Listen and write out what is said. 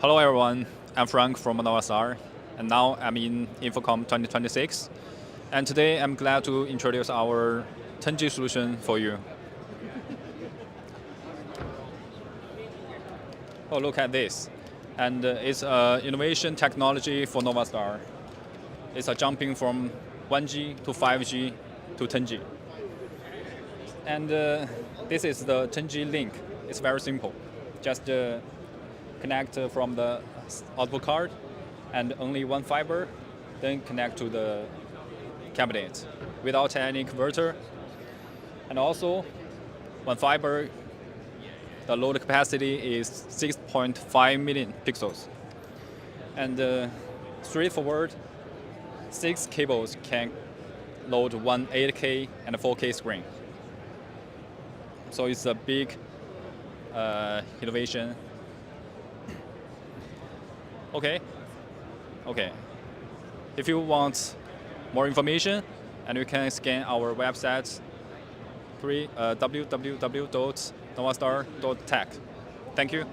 Hello everyone, I'm Frank from NovaStar, and now I'm in InfoComm 2026. And today I'm glad to introduce our 10G solution for you. Oh, look at this. And it's innovation technology for NovaStar. It's a jumping from 1G to 5G to 10G. And this is the 10G link. It's very simple. Just connect from the output card and only one fiber, then connect to the cabinet without any converter. And also, one fiber, the load capacity is 6.5 million pixels. And straightforward, 6 cables can load one 8K and a 4K screen. So it's a big innovation. Okay. If you want more information, and you can scan our website, www.novastar.tech. Thank you.